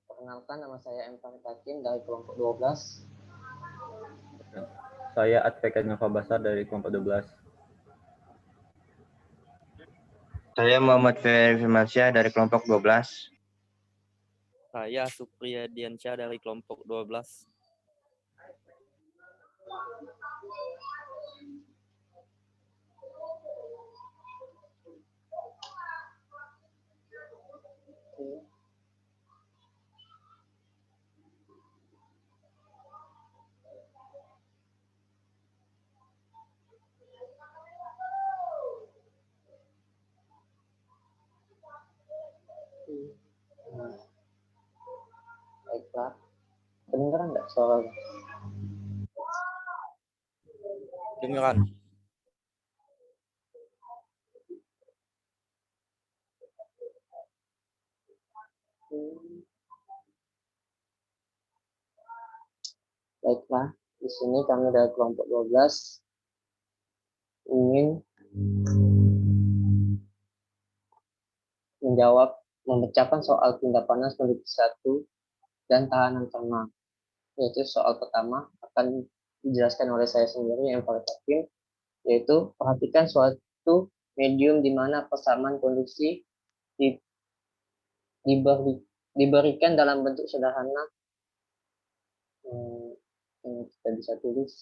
Perkenalkan, nama saya M. Farid Hakim dari kelompok 12. Saya Advokat Nova Basar dari kelompok 12. Saya Muhammad Ferry Firmansyah dari kelompok 12. Saya Supriya Diansyah dari kelompok 12. Baiklah, kedengaran nggak suaranya? Dengeran. Baiklah, di sini kami dari kelompok 12 ingin memecahkan soal tindak panas kondisi 1 dan tahanan ternak. Yaitu soal pertama akan dijelaskan oleh saya sendiri yang paling Hakim, yaitu perhatikan suatu medium di mana persamaan kondisi diberikan dalam bentuk sederhana. Ini kita bisa tulis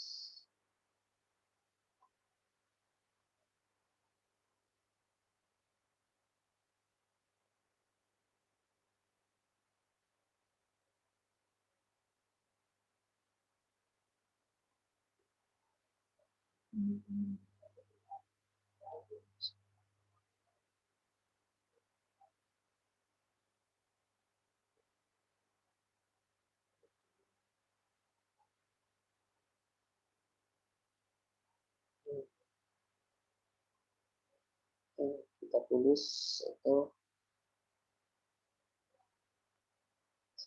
kita tulis itu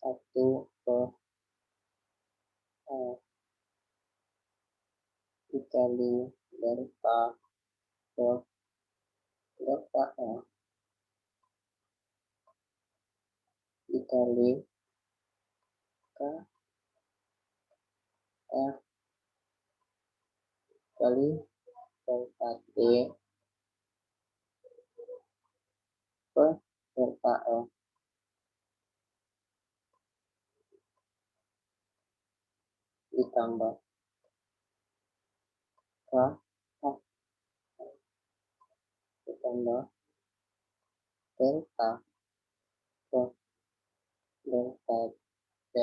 1 per dikali delta per delta dikali k r kali delta t per delta l ditambah k ditambah delta per delta z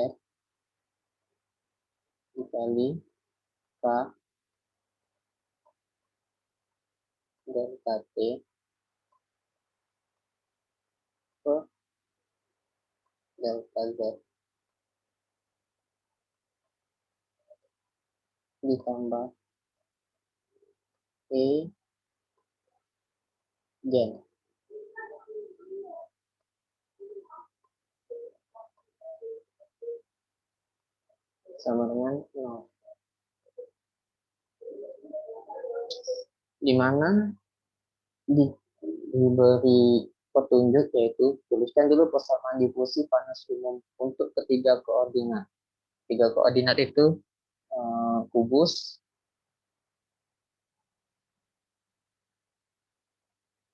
dikali k delta t per delta z ditambah e gen sama dengan 0, di mana diberi petunjuk yaitu tuliskan dulu persamaan difusi panas umum untuk ketiga koordinat. Tiga koordinat itu kubus,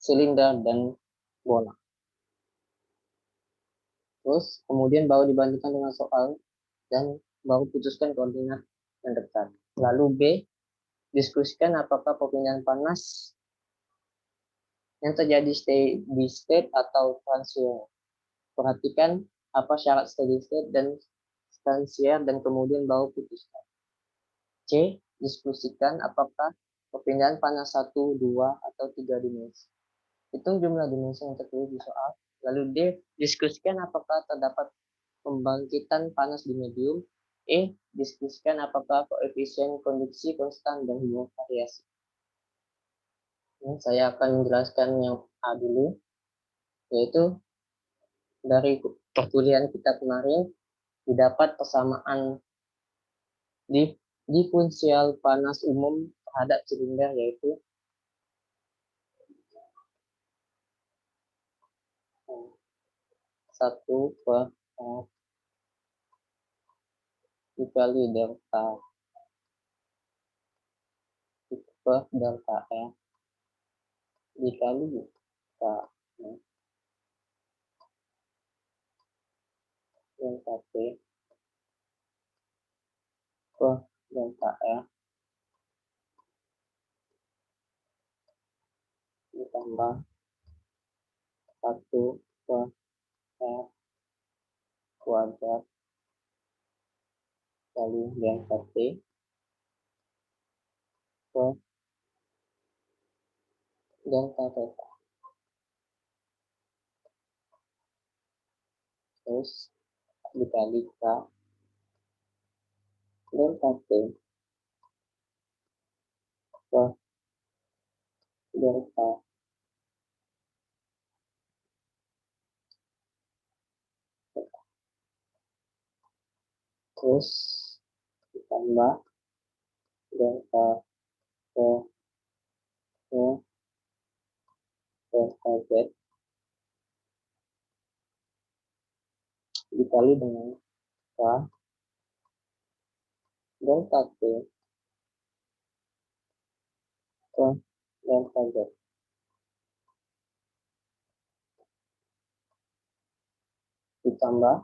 silinder, dan bola. Terus kemudian baru dibandingkan dengan soal dan baru putuskan koordinat yang dekat. Lalu B, diskusikan apakah perpindahan panas yang terjadi steady state atau transient. Perhatikan apa syarat steady state dan transient dan kemudian baru putuskan. C, diskusikan apakah perpindahan panas 1, 2, atau 3 dimensi. Hitung jumlah dimensi yang tertulis di soal. Lalu D, diskusikan apakah terdapat pembangkitan panas di medium. E, diskusikan apakah koefisien konduksi konstan dan variasi. Ini saya akan menjelaskan yang A dulu, yaitu dari perkuliahan kita kemarin didapat persamaan diferensial panas umum terhadap silinder, yaitu 1 per dikali delta per delta F dikali delta delta T per delta F ditambah 1 per F kuadrat kali delta T per delta theta. Terus dikali K delta T per delta theta. Terus ditambah delta T per delta Z dikali dengan K delta T per delta Z ditambah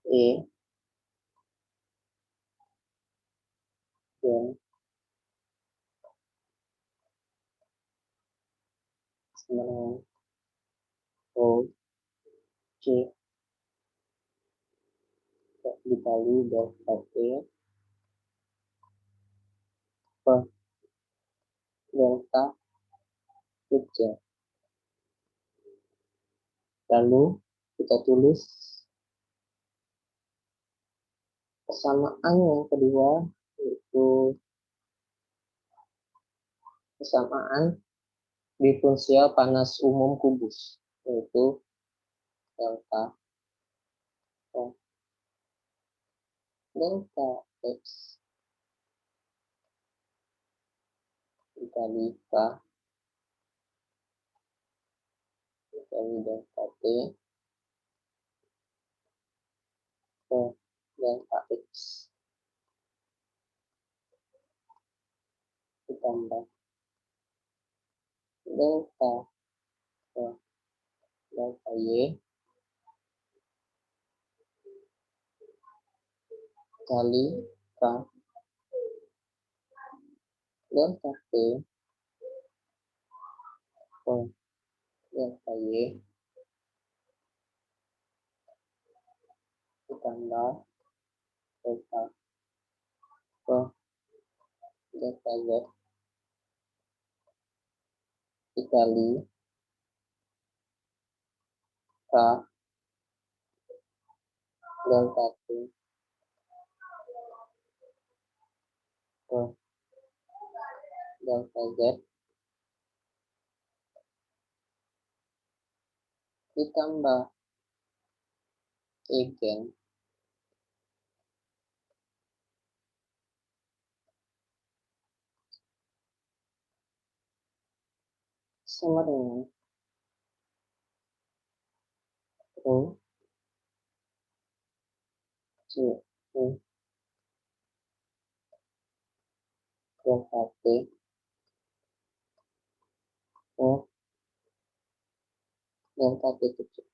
E dan sama dengan O C dikali delta T per delta Z. Lalu kita tulis persamaan yang kedua, yaitu persamaan diferensial panas umum kubus, yaitu delta F delta X dikali K dikali delta T per delta X ditambah delta per delta Y kali K delta T per delta Y ditambah delta per delta Z dikali K delta T per delta Z ditambah Egen sama dengan Rho C U delta T per delta T kecil.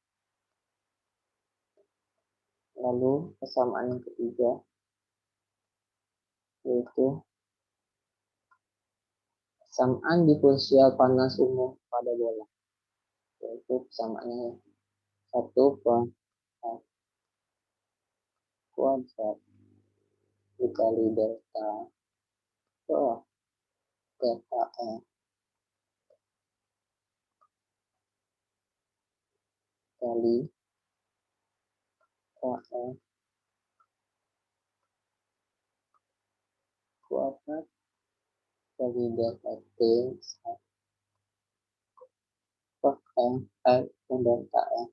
Lalu persamaan yang ketiga yaitu persamaan diferensial panas umum pada bola, yaitu persamaannya 1 per F kuadrat dikali delta per delta F kali KF kuadrat kali delta T per F per delta F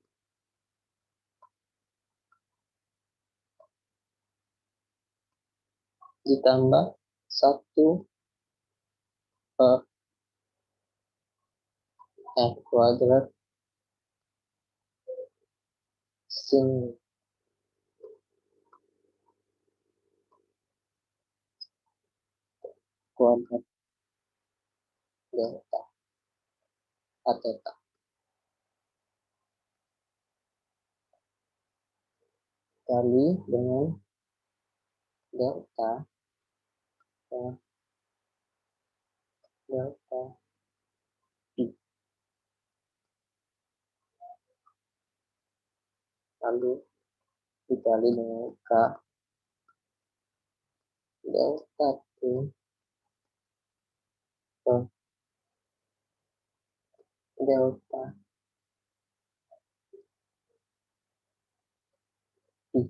ditambah 1 per F kuadrat sin kuadrat delta A theta kali dengan delta delta I, lalu dikali dengan K delta T per delta I,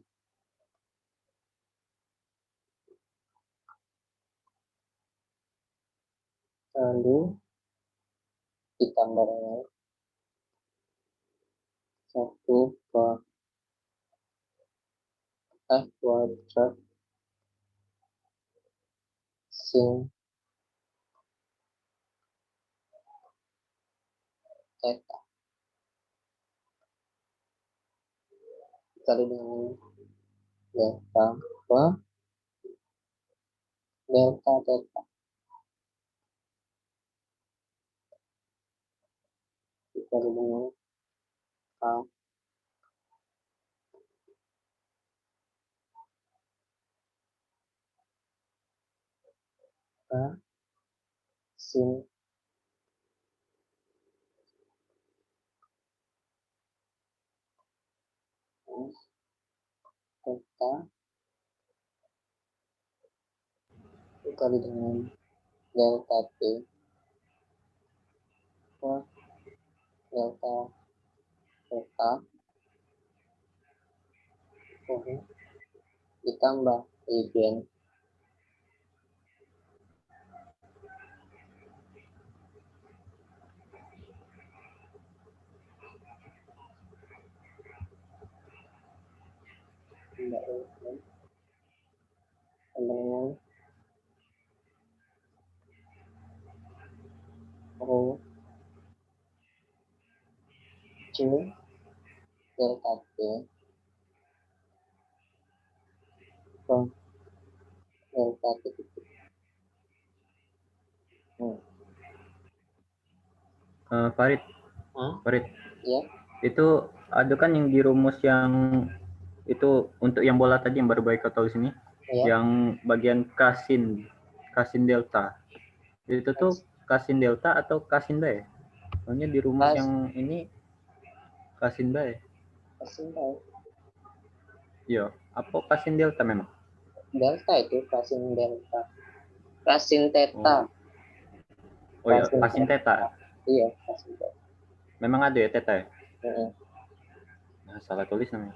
lalu ditambah dengan 1 per F kuadrat sin theta dikali dengan delta per delta theta dikali dengan K sin theta dikali dengan delta T per delta theta ditambahegen dengan rho C delta T per delta T titik. Farid, Hah? Farid, Ya, itu ada kan yang di rumus yang itu untuk yang bola tadi yang baru baik kau tulis ini, ya. yang bagian kasin delta. Itu tuh kasin delta atau kasin B? Soalnya di rumus Kas- yang ini kasin B. Kasin tahu. Iya, apa kasin delta memang? Delta itu kasin delta. Kasin theta. Oh iya, kasin theta. Iya, kasin theta. Memang ada ya theta ya? Heeh. Nah, salah tulis namanya.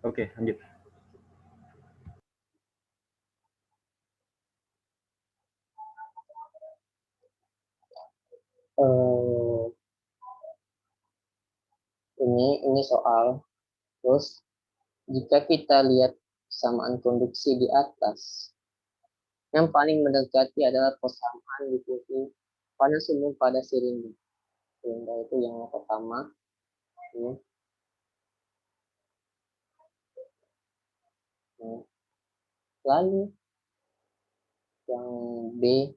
Oke, lanjut. Eh, ini soal. Terus jika kita lihat persamaan konduksi di atas, yang paling mendekati adalah persamaan diikuti panas umum pada silinder. Silinder itu yang pertama. Ini. Lalu yang B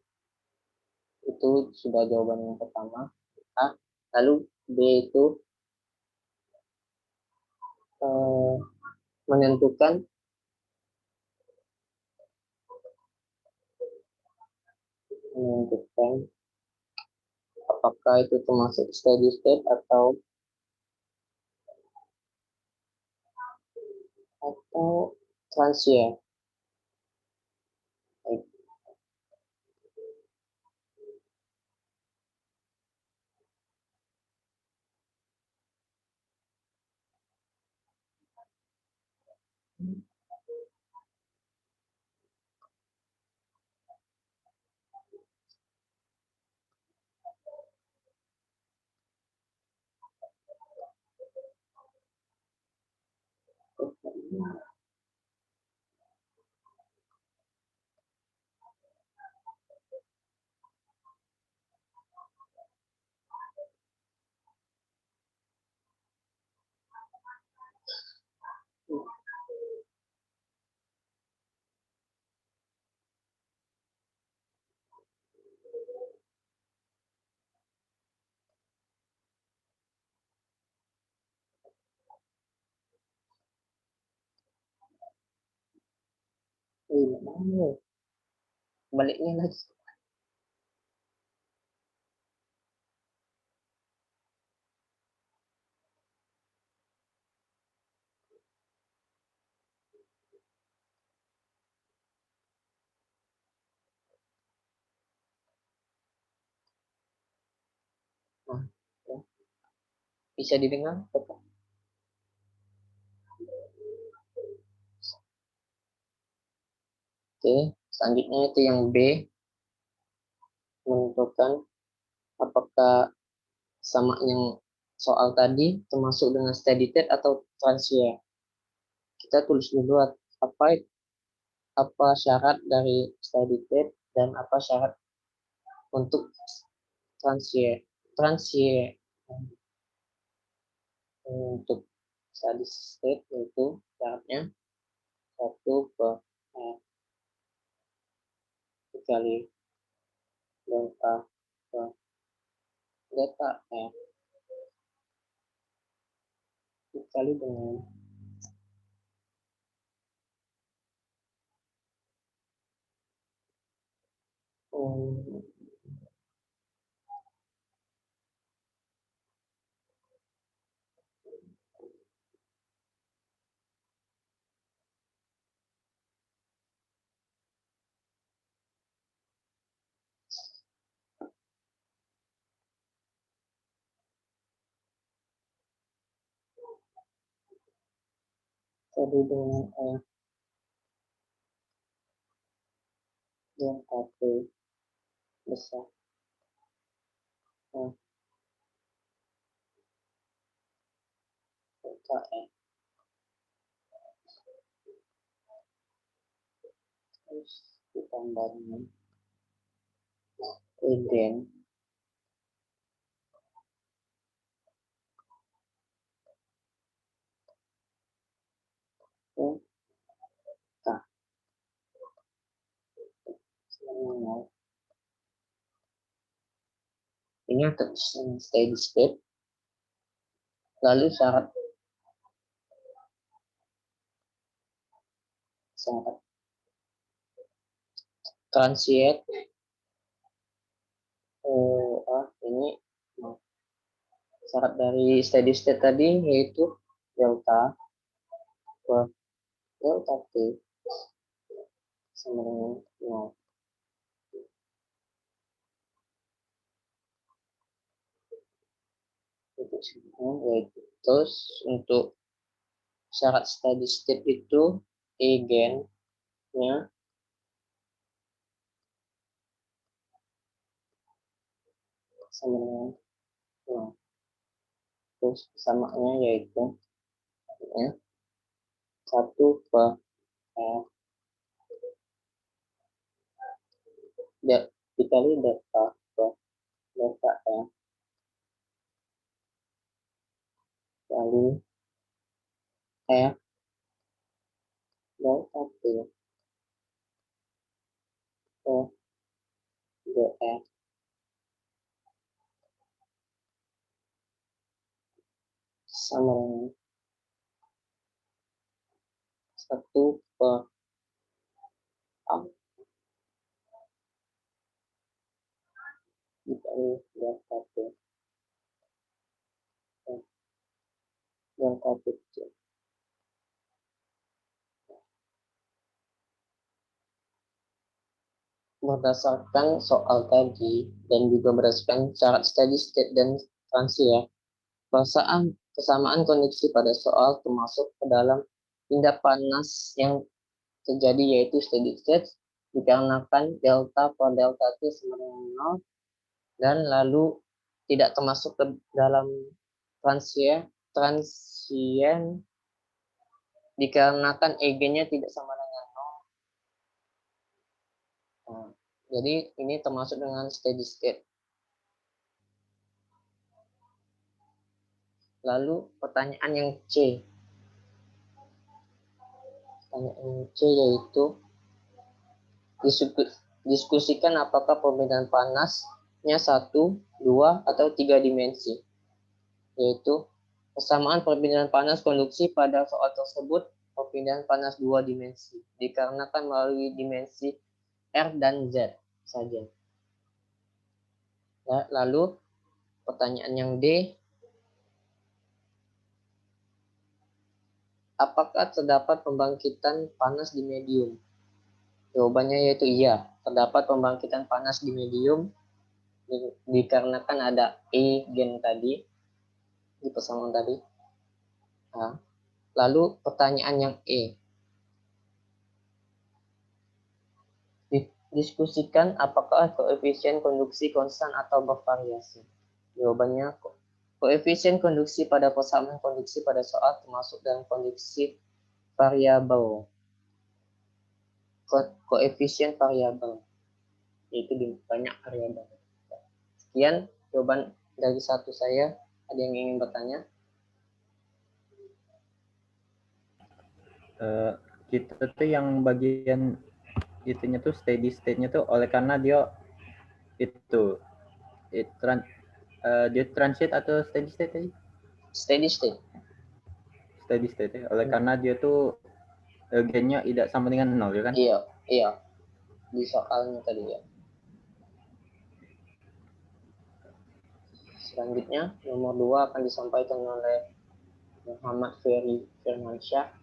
itu sudah jawaban yang pertama. Lalu B itu menentukan apakah itu termasuk steady state atau transient. Mau. Baliknya lagi. Nah, ya. Bisa didengar? Oke, selanjutnya itu yang B, menentukan apakah sama yang soal tadi termasuk dengan steady state atau transient. Kita tulis dulu apa syarat dari steady state dan apa syarat untuk transient. Transient untuk steady state itu syaratnya 1/r dikali delta per delta r dikali dengan jadi dengan r delta t besar r delta r terus ditambah dengan eigen ke k sama nol. Ini untuk steady state. Lalu syarat transient ini syarat dari steady state tadi yaitu delta per delta t sama dengan nol. Yaitu terus untuk syarat steady state itu eigennya sama dengan nol. Terus samaannya yaitu ya, 1/r dikali delta per delta r kali r delta t per dr sama dengan 1/r dikali delta t per delta t kecil. Berdasarkan soal tadi dan juga berdasarkan syarat steady state dan transient, kesamaan kondisi pada soal termasuk ke dalam tindak panas yang terjadi yaitu steady state dikarenakan delta per delta t sama dengan 0 dan lalu tidak termasuk ke dalam transient dikarenakan eigennya tidak sama dengan 0. Nah, jadi ini termasuk dengan steady state. Lalu pertanyaan yang C. Pertanyaan yang C yaitu diskusikan apakah perbedaan panasnya 1, 2, atau 3 dimensi. Yaitu kesamaan perbedaan panas konduksi pada soal tersebut perpindahan panas dua dimensi? Dikarenakan melalui dimensi R dan Z saja. Ya, lalu pertanyaan yang D, apakah terdapat pembangkitan panas di medium? Jawabannya yaitu iya, terdapat pembangkitan panas di medium dikarenakan ada E gen tadi di persamaan tadi. Nah, lalu pertanyaan yang E, diskusikan apakah koefisien konduksi konstan atau bervariasi. Jawabannya koefisien konduksi pada persamaan konduksi pada soal termasuk dalam konduksi variabel. Koefisien variabel yaitu di banyak variabel. Sekian jawaban dari satu saya. Ada yang ingin bertanya? Kita tuh yang bagian itunya tuh steady state-nya tuh oleh karena dia itu dia transit atau steady state tadi? Steady state. Steady state ya. Oleh karena dia tuh gennya tidak sama dengan 0 ya kan? Iya. Di soalnya tadi ya. Selanjutnya nomor 2 akan disampaikan oleh Muhammad Ferry Firmansyah.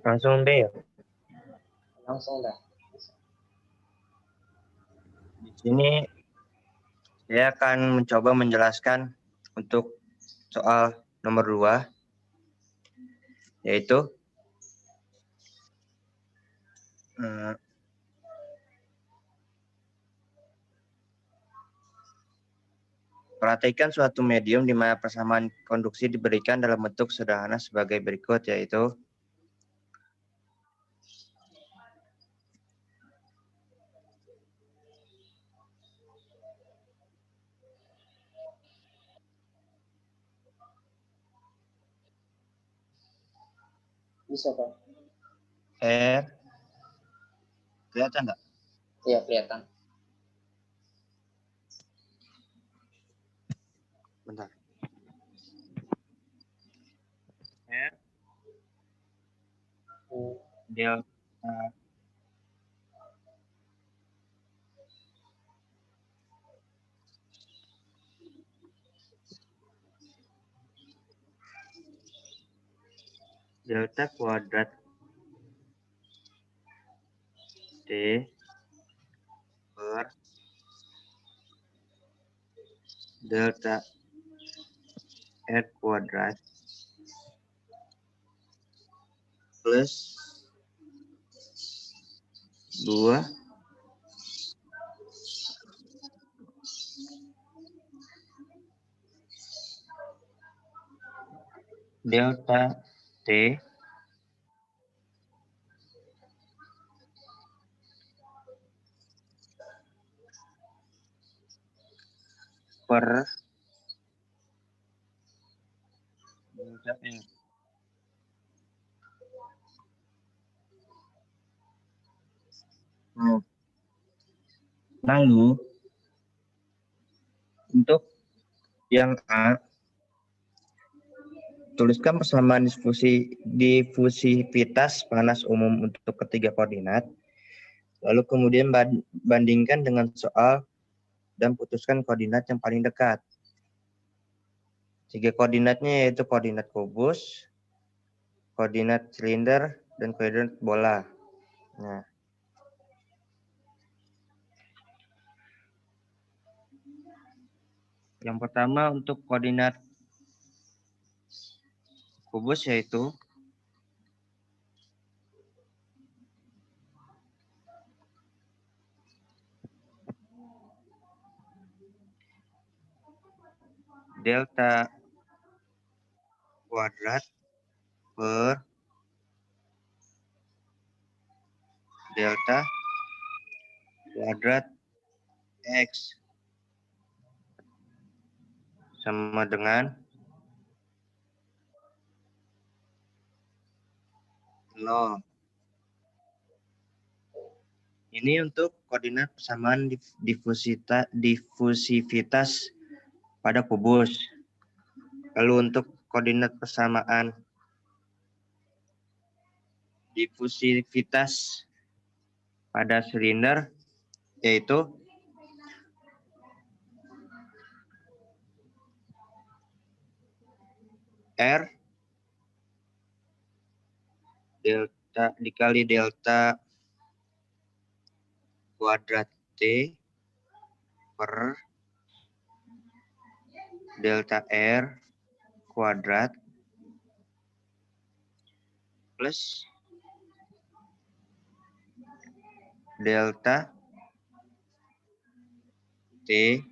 Langsung deh ya. Langsung dah. Di sini saya akan mencoba menjelaskan untuk soal nomor 2, yaitu perhatikan suatu medium di mana persamaan konduksi diberikan dalam bentuk sederhana sebagai berikut, yaitu Bisa Pak? R, kelihatan nggak? Iya kelihatan. Bentar. R, delta delta kuadrat T per delta R kuadrat plus 2 delta T per delta R. Lalu untuk yang A, tuliskan persamaan difusivitas panas umum untuk ketiga koordinat. Lalu kemudian bandingkan dengan soal dan putuskan koordinat yang paling dekat. 3 koordinatnya yaitu koordinat kubus, koordinat silinder, dan koordinat bola. Nah, yang pertama untuk koordinat kubus yaitu delta kuadrat per delta kuadrat X sama dengan 0. Ini untuk koordinat persamaan difusivitas pada kubus. Lalu untuk koordinat persamaan difusivitas pada silinder yaitu R delta dikali delta kuadrat T per delta R kuadrat plus delta T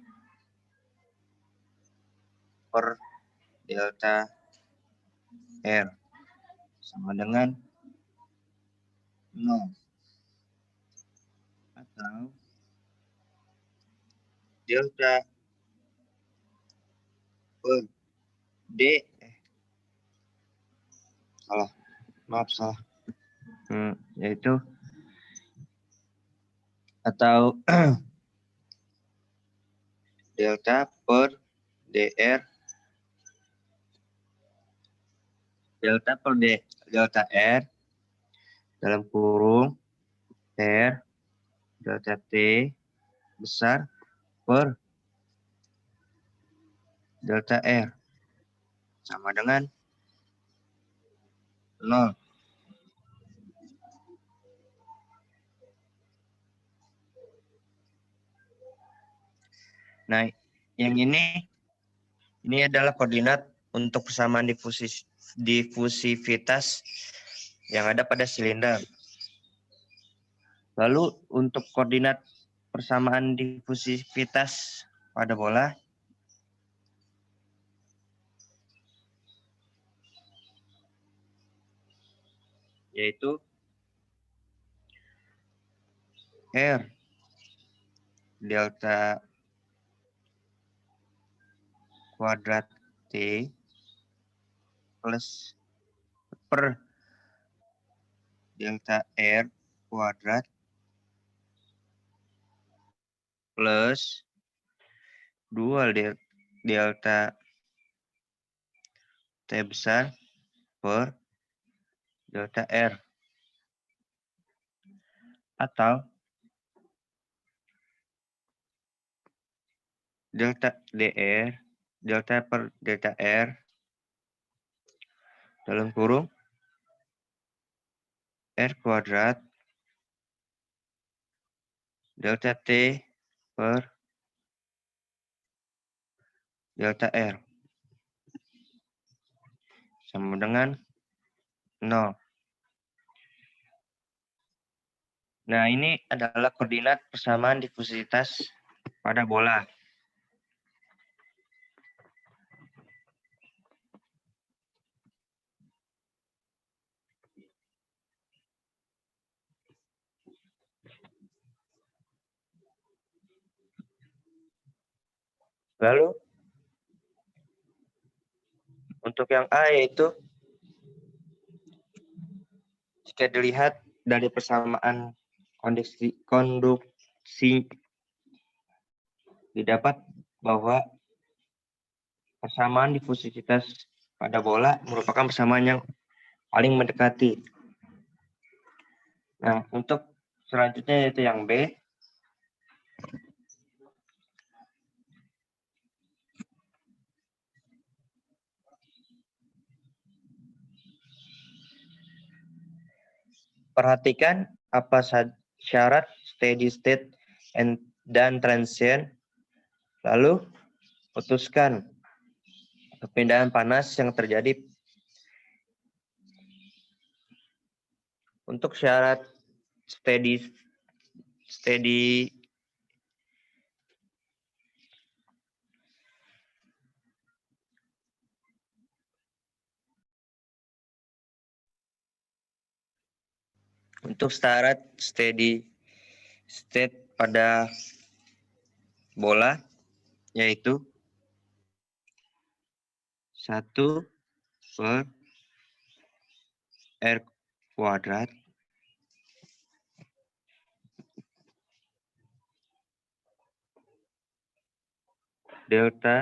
per delta R sama dengan 0. Atau delta per D salah. Yaitu atau delta per DR delta R dalam kurung R delta T besar per delta R sama dengan 0. Nah, yang ini adalah koordinat untuk persamaan difusivitas yang ada pada silinder. Lalu untuk koordinat persamaan difusivitas pada bola yaitu R delta kuadrat T plus per delta R kuadrat plus 2 delta T besar per delta R atau delta DR delta per delta R dalam kurung R kuadrat delta T per delta R sama dengan 0. Nah, ini adalah koordinat persamaan difusivitas pada bola. Lalu untuk yang A yaitu jika dilihat dari persamaan konduksi didapat bahwa persamaan difusivitas pada bola merupakan persamaan yang paling mendekati. Nah, untuk selanjutnya yaitu yang B. Perhatikan apa syarat steady state dan transient, lalu putuskan perpindahan panas yang terjadi. Untuk syarat steady untuk syarat steady state pada bola yaitu 1 per R kuadrat delta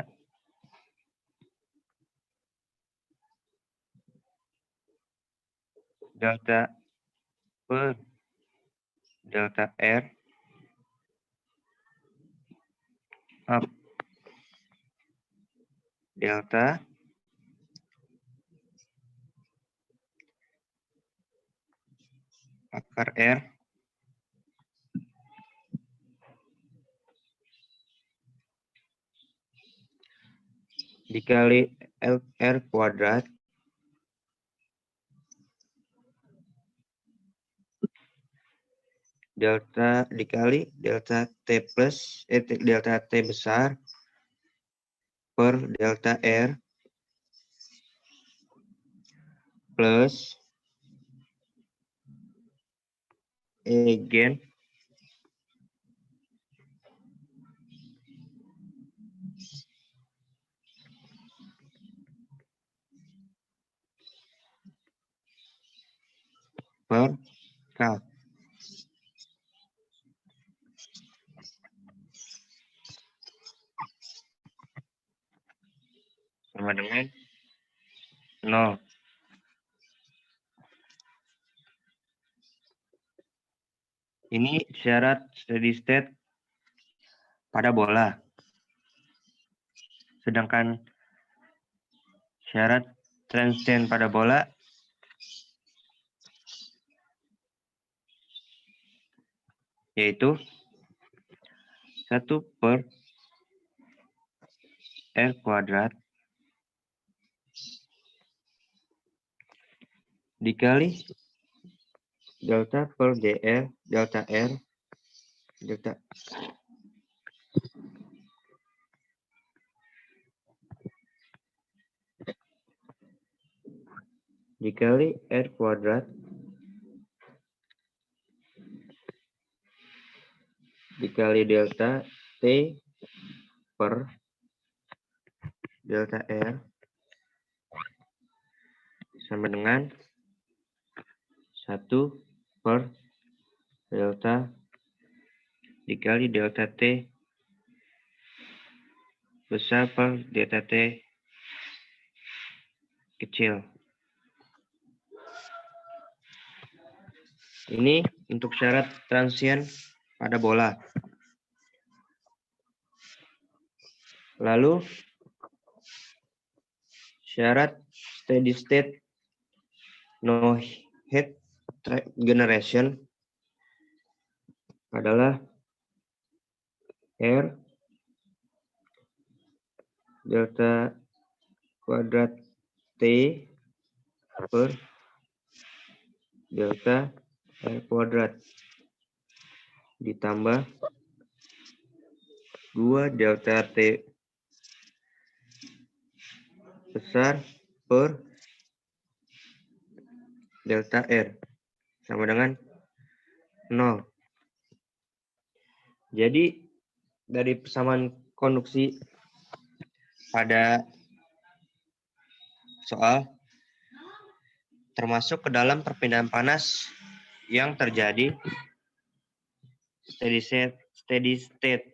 per delta R up delta akar R dikali R kuadrat delta dikali delta T plus delta T besar per delta R plus E gen per K. Sama dengan 0. Ini syarat steady state pada bola. Sedangkan syarat transient pada bola yaitu 1 per R kuadrat dikali delta per dr delta R delta dikali R kuadrat dikali delta T per delta R sama dengan 1 per delta dikali delta T besar per delta T kecil. Ini untuk syarat transient pada bola. Lalu syarat steady state no heat generation adalah R delta kuadrat T per delta R kuadrat ditambah 2 delta T besar per delta R sama dengan 0. Jadi dari persamaan konduksi pada soal termasuk ke dalam perpindahan panas yang terjadi steady state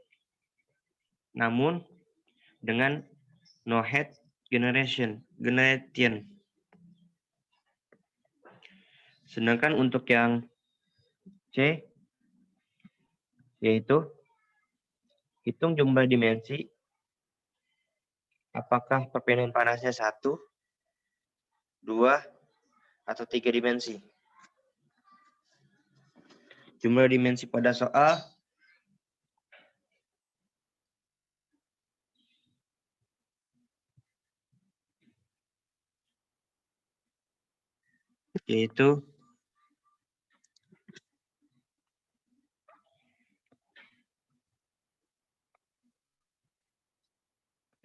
namun dengan no heat generation. Sedangkan untuk yang C yaitu hitung jumlah dimensi apakah perpindahan panasnya 1, 2, atau 3 dimensi. Jumlah dimensi pada soal yaitu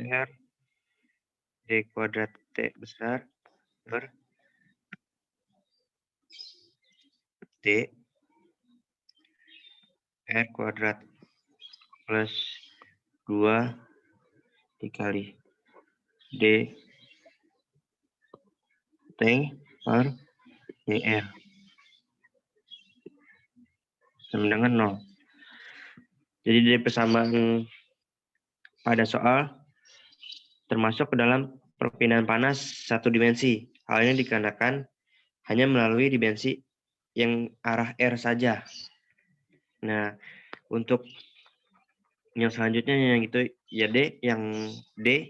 R D kuadrat T besar per D R kuadrat plus 2 dikali D T per YR sama dengan 0. Jadi dari persamaan pada soal termasuk ke dalam perpindahan panas satu dimensi. Hal ini dikarenakan hanya melalui dimensi yang arah R saja. Nah, untuk yang selanjutnya yang itu ya D, yang D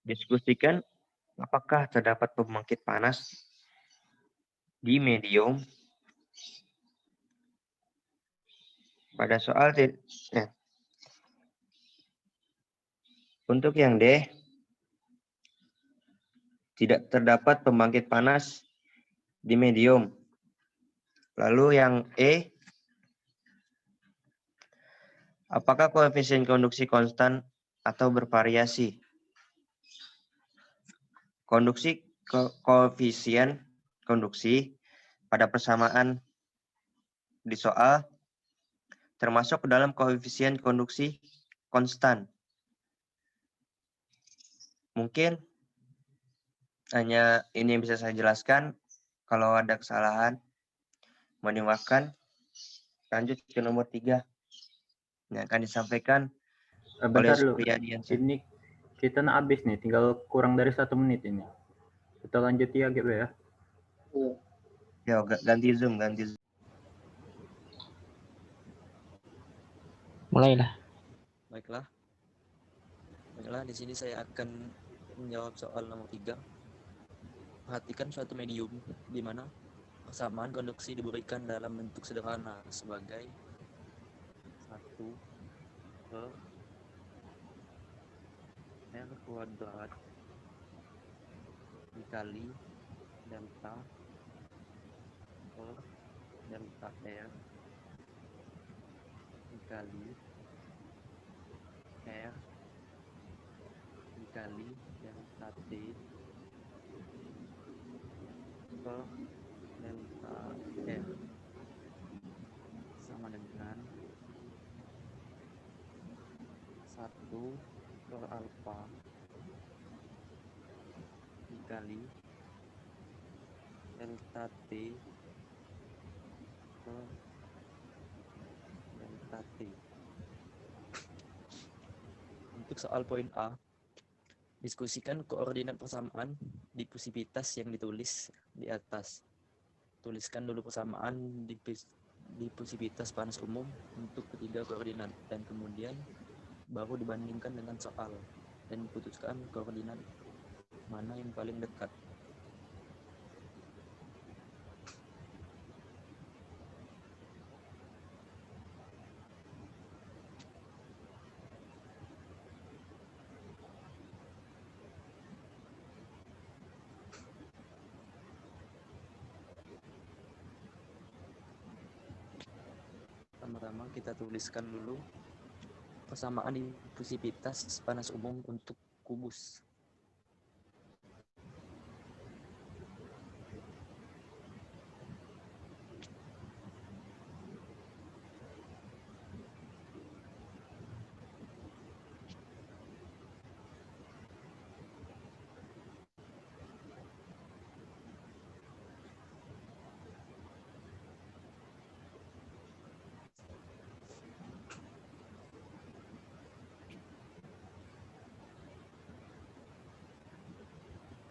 diskusikan apakah terdapat pembangkit panas di medium pada soal untuk yang D tidak terdapat pembangkit panas di medium. Lalu yang E, apakah koefisien konduksi konstan atau bervariasi? Koefisien konduksi pada persamaan di soal termasuk ke dalam koefisien konduksi konstan. Mungkin hanya ini yang bisa saya jelaskan. Kalau ada kesalahan, mohon dimaafkan. Lanjut ke nomor 3 yang akan disampaikan oleh Bentar dulu. Supriyadiansyah. Ini kita nak habis nih, tinggal kurang dari 1 menit ini. Kita lanjut ya gitu ya. Iya. Ya, ganti Zoom. Mulailah. Baiklah. Di sini saya akan menjawab soal nomor 3. Perhatikan suatu medium di mana persamaan konduksi diberikan dalam bentuk sederhana sebagai 1 per R kuadrat dikali delta per delta R dikali R dikali delta T per delta R sama dengan 1 per alfa dikali delta T per delta T. Untuk soal poin A, diskusikan koordinat persamaan difusivitas yang ditulis di atas. Tuliskan dulu persamaan difusivitas panas umum untuk ketiga koordinat dan kemudian baru dibandingkan dengan soal dan putuskan koordinat mana yang paling dekat. Pertama-tama kita tuliskan dulu persamaan difusivitas panas umum untuk kubus.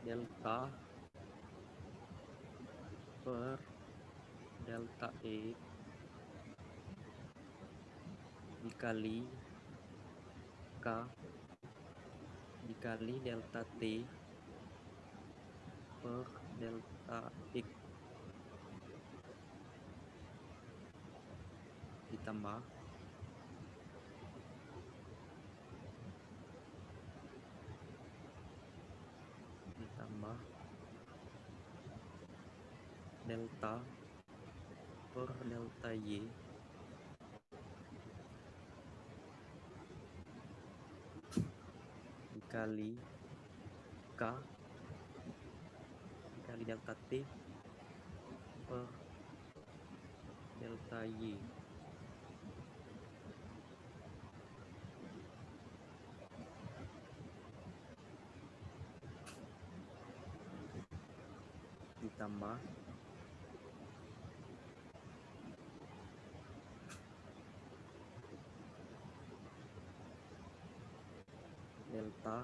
Delta per delta E dikali K dikali delta T per delta X ditambah delta per delta Y dikali K dikali delta T per delta Y ditambah delta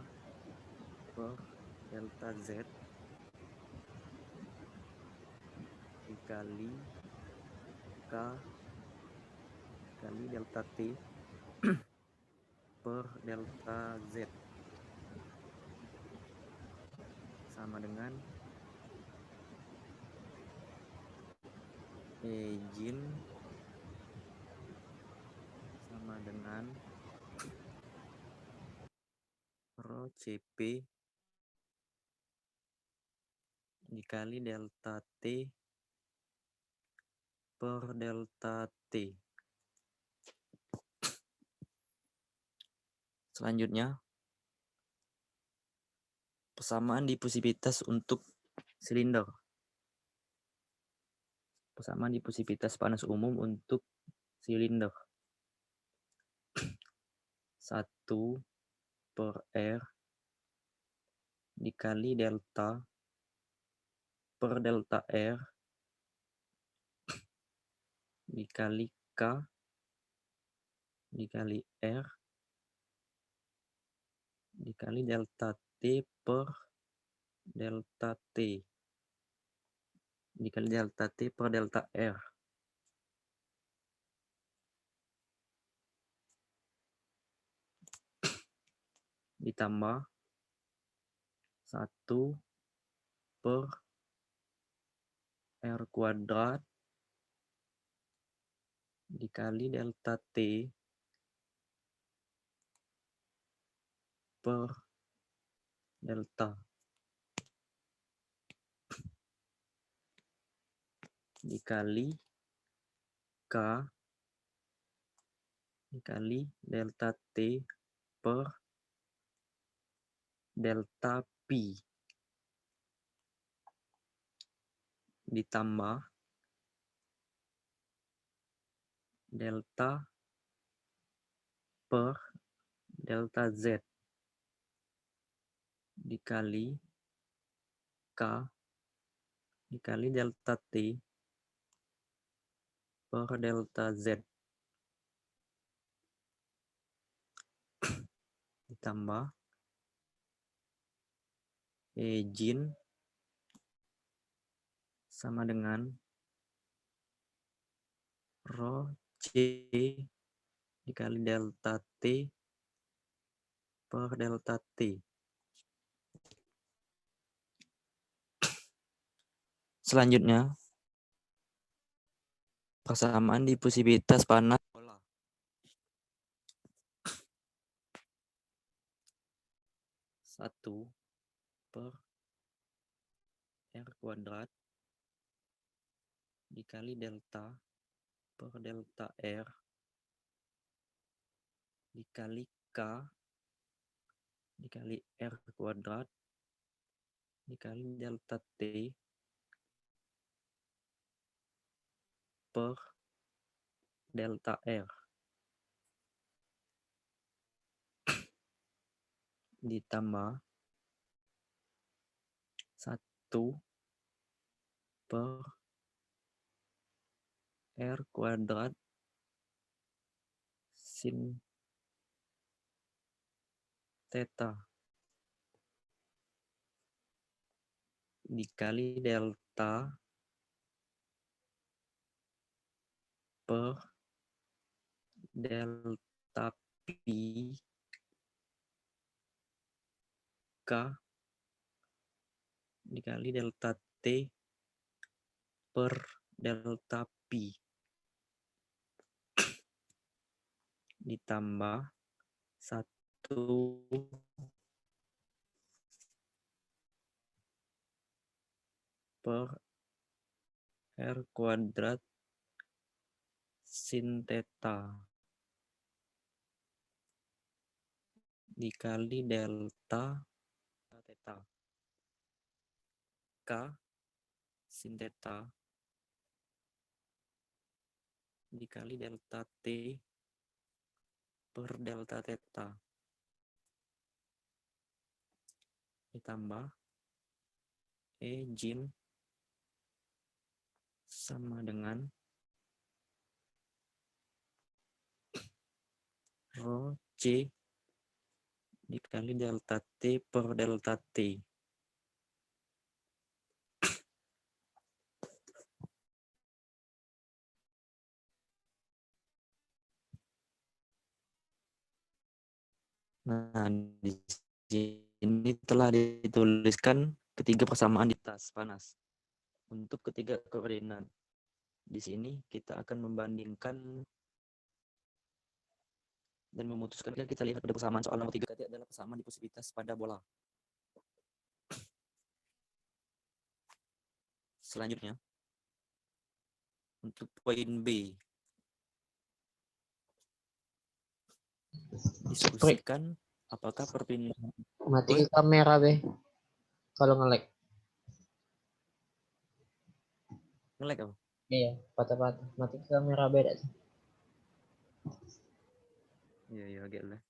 per delta Z dikali K kali delta T per delta Z sama dengan Ejin sama dengan Rho CP dikali delta T per delta T. Selanjutnya, persamaan diffusivitas untuk silinder. Persamaan diffusivitas panas umum untuk silinder. 1 per R dikali delta per delta R dikali K dikali R dikali delta T per delta T dikali delta T per delta R. Ditambah 1 per R kuadrat dikali delta T per delta dikali K dikali delta T per delta Pi ditambah delta per delta Z dikali K dikali delta T per delta Z ditambah Ejin sama dengan Rho C dikali delta T per delta T. Selanjutnya, persamaan diffusivitas panas bola. 1 per R kuadrat dikali delta per delta R dikali K dikali R kuadrat dikali delta T per delta R ditambah 1 per R kuadrat sin theta dikali delta per delta Pi K dikali delta T per delta Pi ditambah 1 per R kuadrat sin theta dikali delta theta K sin theta dikali delta T per delta theta ditambah Ejin sama dengan Rho C dikali delta T per delta T. Nah, di sini telah dituliskan ketiga persamaan di atas panas. Untuk ketiga koordinat. Di sini kita akan membandingkan dan memutuskan. Kita lihat pada persamaan soal nomor 3 tadi adalah persamaan difusivitas pada bola. Selanjutnya, untuk poin B, diskusikan apakah perpindahan. Mati ke kamera be. Kalau nge-lag. Nge-lag apa? Iya, patah-patah. Mati ke kamera beda sih. Iya, agak lah.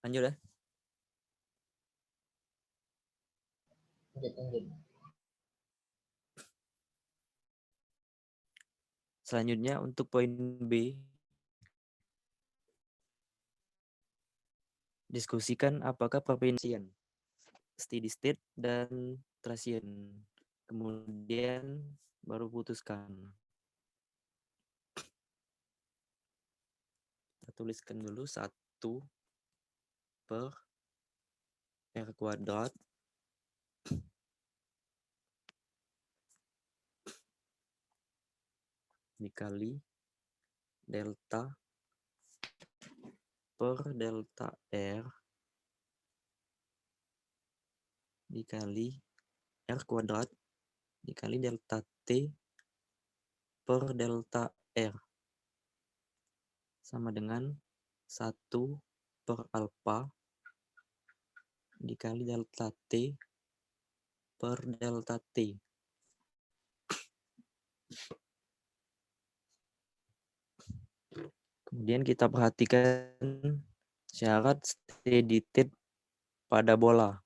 Lanjut ya. Lanjut. Selanjutnya untuk poin B, diskusikan apakah perpindahan steady state dan transient. Kemudian baru putuskan. Kita tuliskan dulu 1 per R kuadrat dikali delta per delta R dikali R kuadrat dikali delta T per delta R sama dengan 1 per alpha dikali delta T per delta T. Kemudian kita perhatikan syarat steady state pada bola.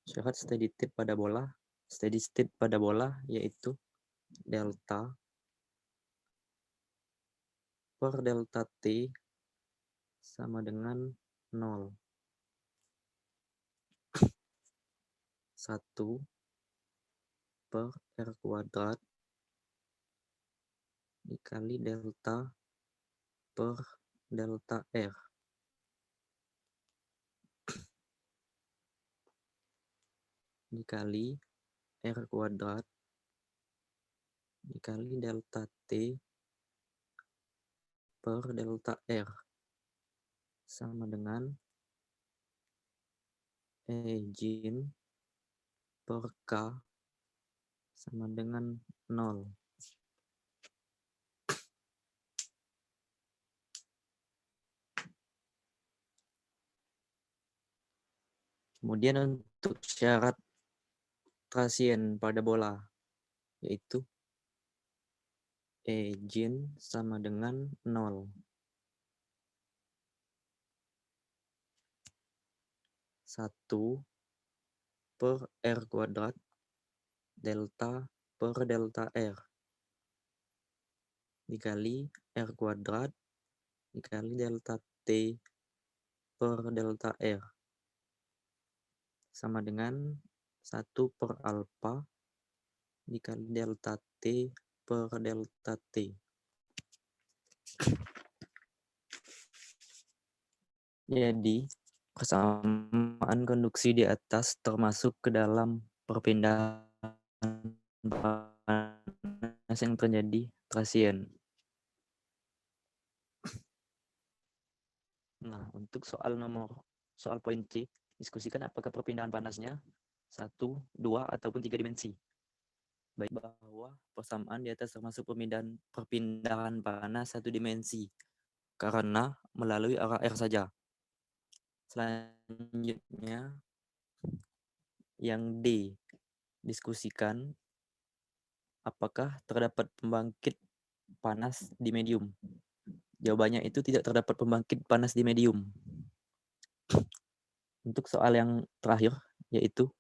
Syarat steady state pada bola yaitu delta per delta T sama dengan 0. 1 per R kuadrat dikali delta per delta R dikali R kuadrat dikali delta T per delta R sama dengan E-Jin per K sama dengan 0. Kemudian untuk syarat transient pada bola yaitu E-Jin sama dengan 0. 1 per R kuadrat delta per delta R dikali R kuadrat dikali delta T per delta R sama dengan 1 per alpha dikali delta T per delta T. Jadi, persamaan konduksi di atas termasuk ke dalam perpindahan panas yang terjadi transient. Nah, untuk soal poin C, diskusikan apakah perpindahan panasnya 1, 2, ataupun 3 dimensi. Baik bahwa persamaan di atas termasuk perpindahan panas 1 dimensi karena melalui arah R saja. Selanjutnya yang D, diskusikan apakah terdapat pembangkit panas di medium. Jawabannya itu tidak terdapat pembangkit panas di medium. Untuk soal yang terakhir, yaitu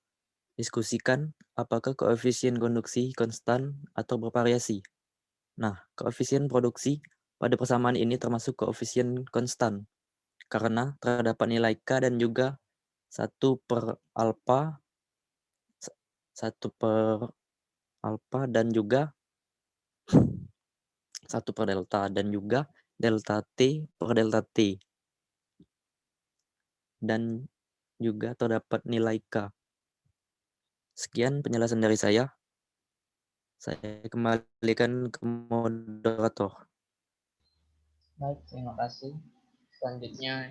diskusikan apakah koefisien konduksi konstan atau bervariasi. Nah, koefisien produksi pada persamaan ini termasuk koefisien konstan, karena terdapat nilai K dan juga 1/alpha, 1/alpha dan juga 1/delta, dan juga delta T/delta T. Dan juga terdapat nilai K. Sekian penjelasan dari saya. Saya kembalikan ke moderator. Baik, terima kasih. Selanjutnya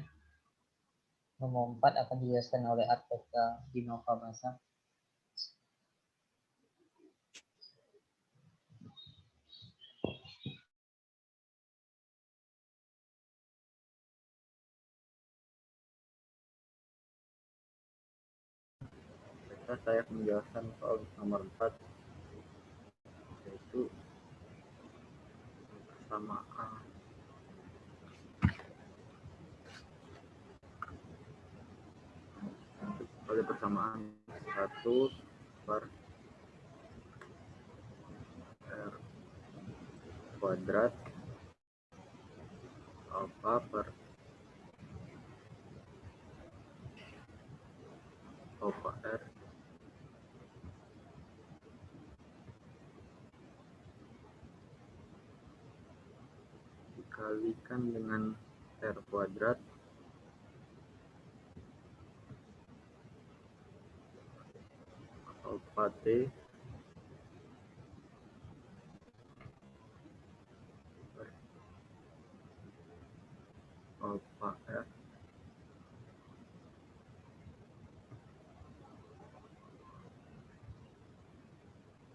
nomor 4 akan dijelaskan oleh Arteka Dinova Basa. Saya akan menjelaskan soal nomor 4, yaitu persamaan. Pada persamaan 1/r² alpha per alpha r dikalikan dengan r² alpha t per alpha r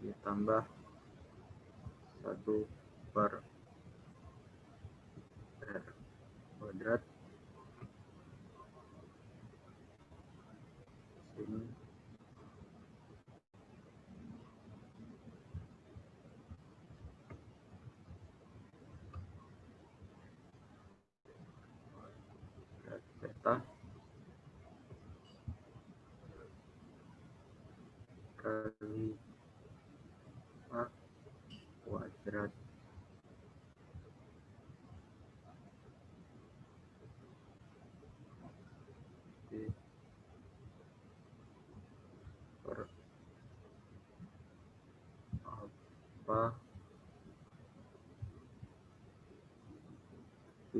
ditambah 1/r² sini theta kali a kuadrat d per alpha t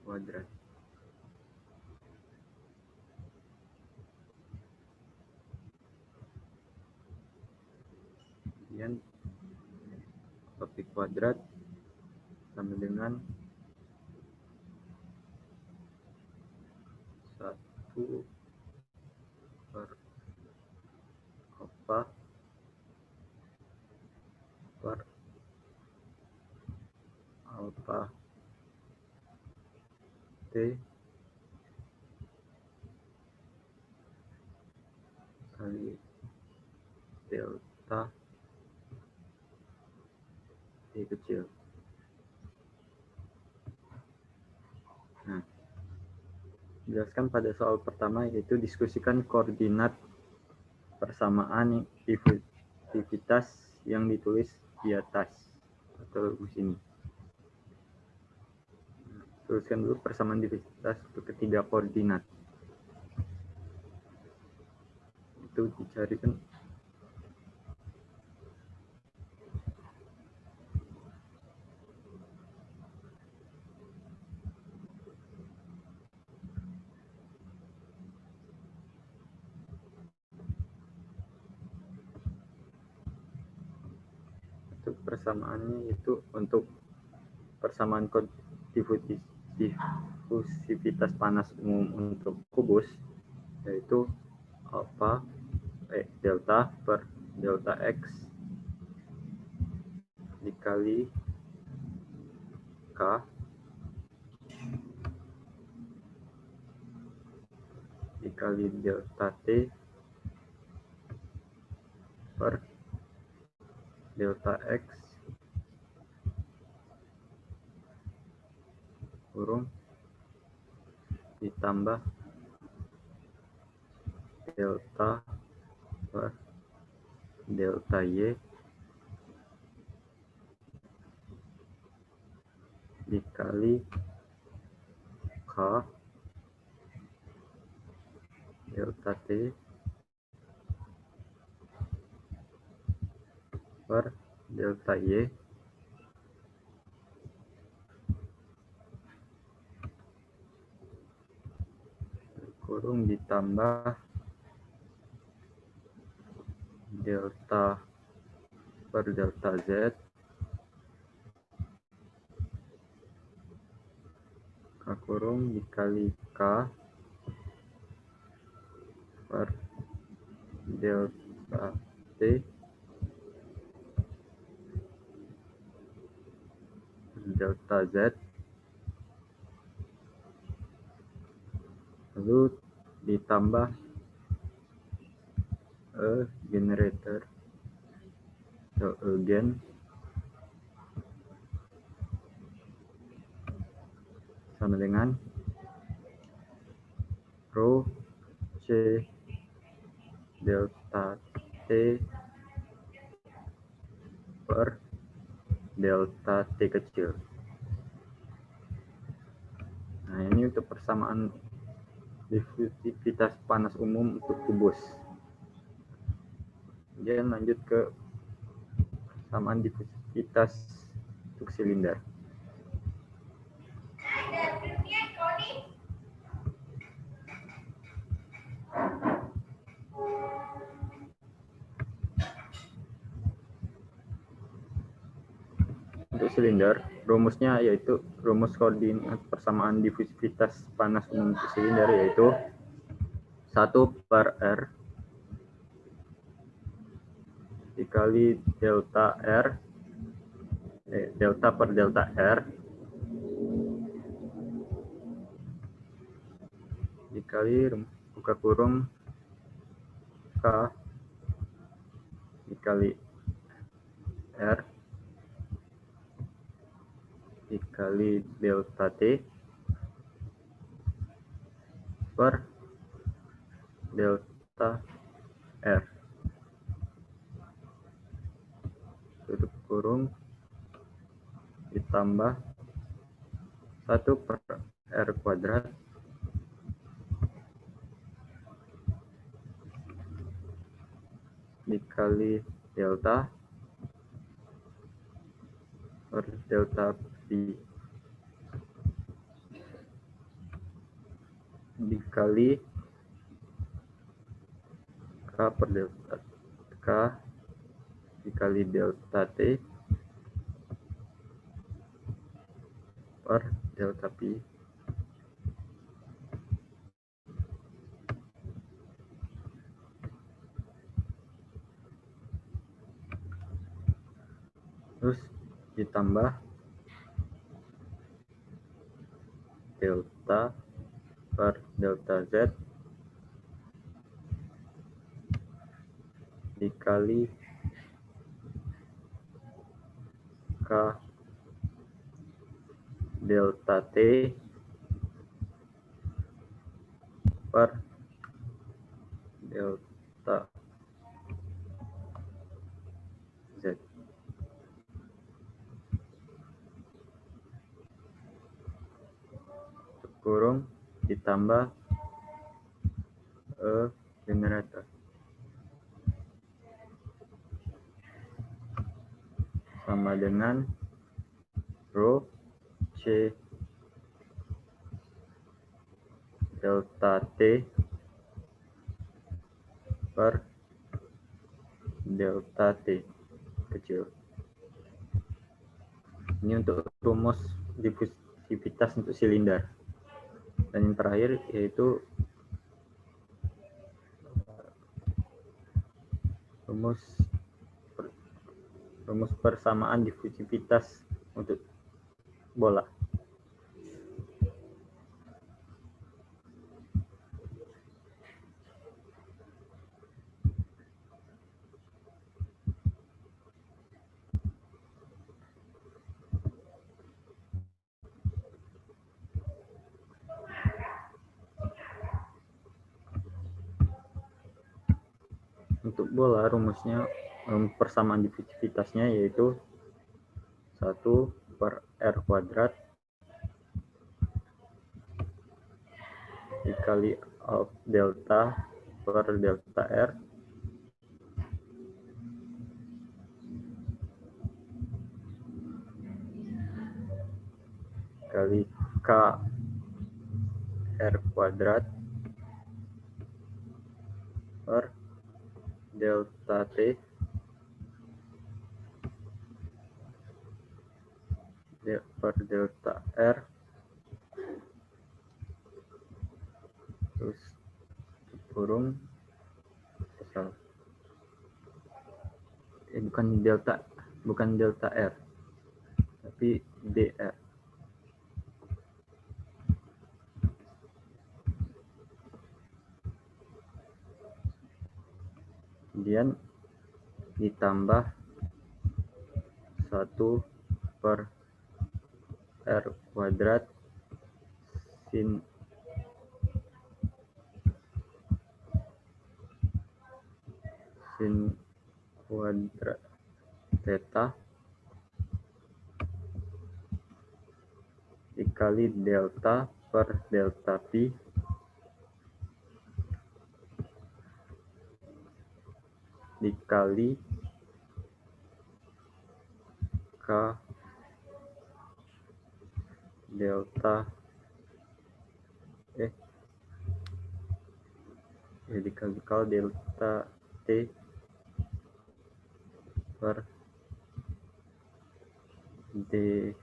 kuadrat. Kemudian topik kuadrat sama dengan 1 per alpha per alpha t kali delta t kecil. Nah, jelaskan pada soal pertama, yaitu diskusikan koordinat persamaan diffusivitas yang ditulis di atas atau di sini. Tuliskan dulu persamaan diffusivitas untuk ketiga koordinat. Itu dicarikan untuk persamaannya, itu untuk persamaan diffusivitas panas umum untuk kubus, yaitu delta per delta X dikali K dikali delta T per delta X kurung ditambah delta per delta Y dikali K delta T per delta Y kurung ditambah delta per delta Z K kurung dikali K per delta T per delta Z lalu ditambah generator atau gen sama dengan rho C delta T per delta T kecil. Nah, ini untuk persamaan difusivitas panas umum untuk kubus. Kemudian lanjut ke persamaan difusivitas untuk silinder. Untuk silinder, rumusnya yaitu rumus koordinat persamaan difusivitas panas umum untuk silinder yaitu 1 per R dikali delta R delta per delta R dikali buka kurung K dikali R dikali delta T per delta R tutup kurung ditambah 1 per R kuadrat dikali delta per delta P dikali K per delta K dikali delta T per delta P terus ditambah delta per delta Z dikali K delta T per delta Z. Kurung ditambah generator sama dengan rho C delta T per delta T kecil. Ini untuk rumus difusivitas untuk silinder. Dan yang terakhir yaitu rumus persamaan difusivitas untuk bola. untuk bola rumusnya persamaan divisivitasnya yaitu 1 per R kuadrat dikali alf delta per delta R kali K R kuadrat per delta T per delta R terus kurung bukan delta R tapi DR. Kemudian ditambah 1 per R kuadrat sin kuadrat theta dikali delta per delta P dikali K delta dikali K delta T per dV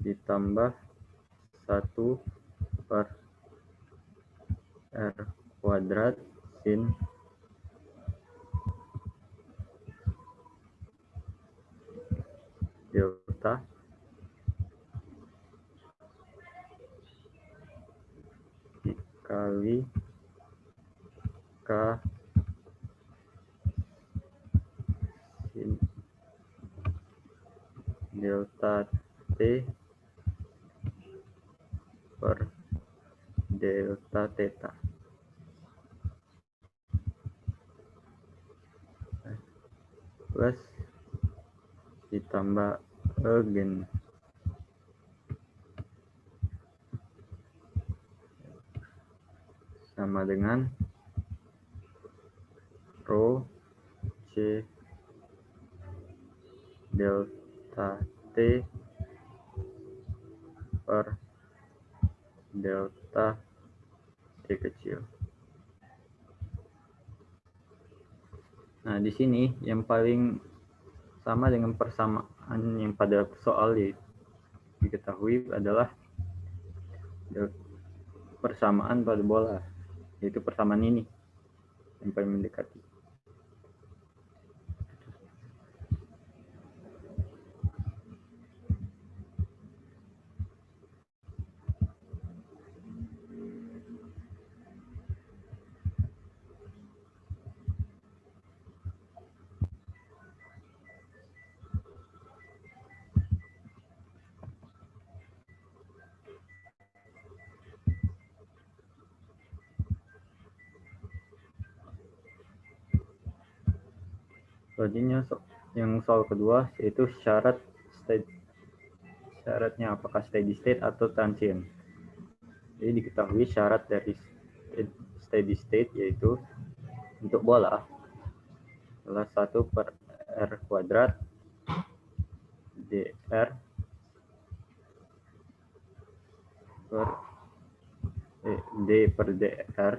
ditambah 1 per R kuadrat sin delta dikali K sin delta T per delta theta plus ditambah again sama dengan rho C delta T per delta T kecil. Nah, di sini yang paling sama dengan persamaan yang pada soal diketahui adalah persamaan pada bola, yaitu persamaan ini yang paling mendekati. Selanjutnya yang soal kedua yaitu syaratnya apakah steady state atau transient. Jadi diketahui syarat dari steady state yaitu untuk bola adalah 1 per R kuadrat dr per d per dr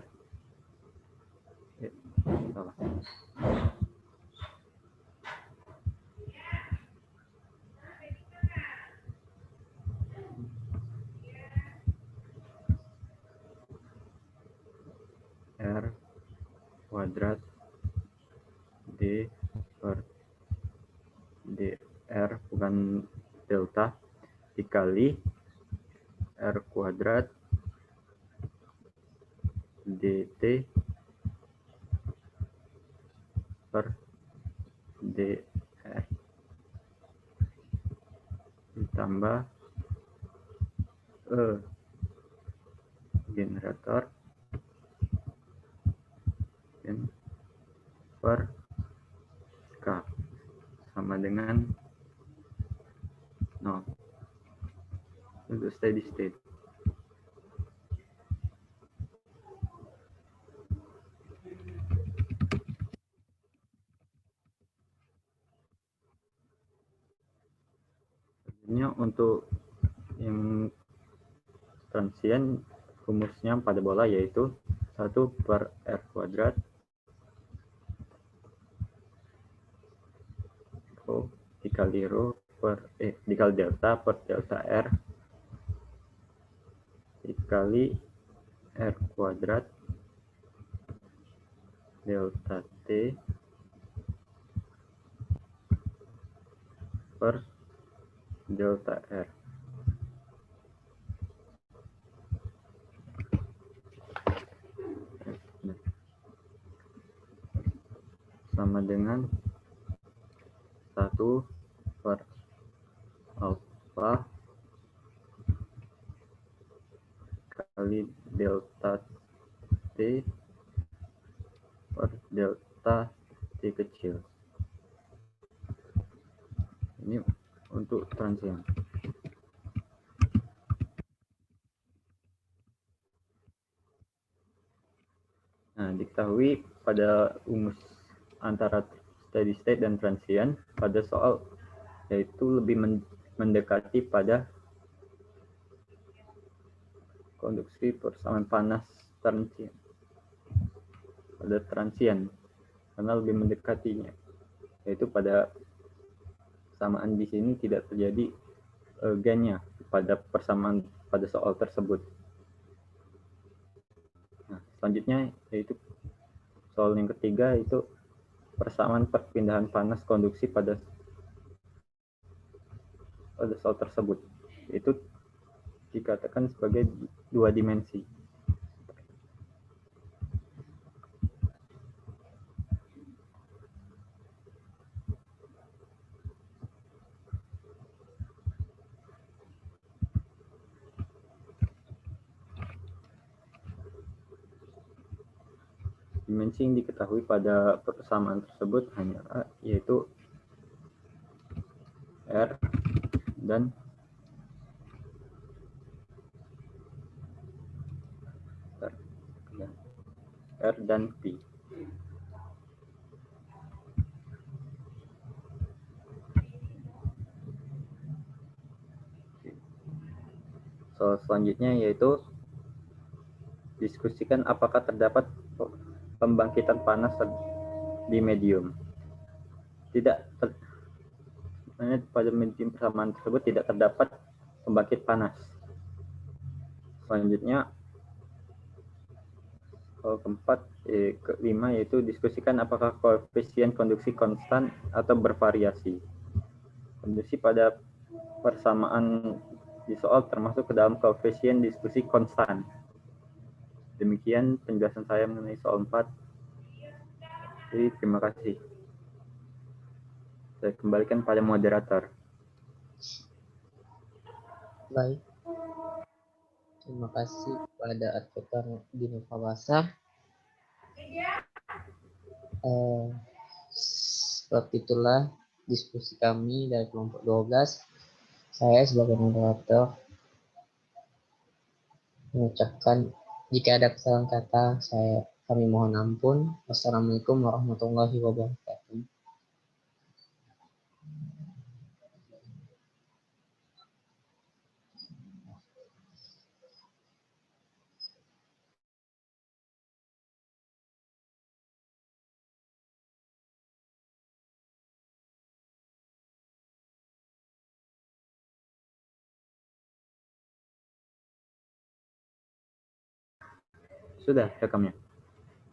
salah. R kuadrat D per dr bukan delta dikali R kuadrat dt per dr ditambah generator n per k sama dengan 0 untuk steady state. Selanjutnya untuk yang transient, rumusnya pada bola yaitu 1 per R kuadrat rho dikali delta per delta R dikali R kuadrat delta T per delta R. Sama dengan 1 per alpha kali delta T per delta T kecil. Ini untuk transient. Nah, diketahui pada rumus antara steady state dan transient pada soal yaitu lebih mendekati pada konduksi persamaan panas transient. Pada transient karena lebih mendekatinya, yaitu pada persamaan di sini tidak terjadi gainnya pada persamaan pada soal tersebut. Nah, selanjutnya yaitu soal yang ketiga, yaitu persamaan perpindahan panas konduksi pada soal tersebut, itu dikatakan sebagai dua dimensi. Dimensi yang diketahui pada persamaan tersebut hanyalah yaitu R dan P. Soal selanjutnya yaitu diskusikan apakah terdapat pembangkitan panas di medium. Pada medium persamaan tersebut tidak terdapat pembangkit panas. Selanjutnya soal kelima yaitu diskusikan apakah koefisien konduksi konstan atau bervariasi. Konduksi pada persamaan di soal termasuk ke dalam koefisien diskusi konstan. Demikian penjelasan saya mengenai soal 4. Jadi, terima kasih. Saya kembalikan pada moderator. Baik. Terima kasih kepada Advokat Dino Fawasa. Sebab itulah diskusi kami dari kelompok 12. Saya sebagai moderator mengucapkan jika ada kesalahan kata kami mohon ampun. Wassalamualaikum warahmatullahi wabarakatuh. Sudah rekamnya.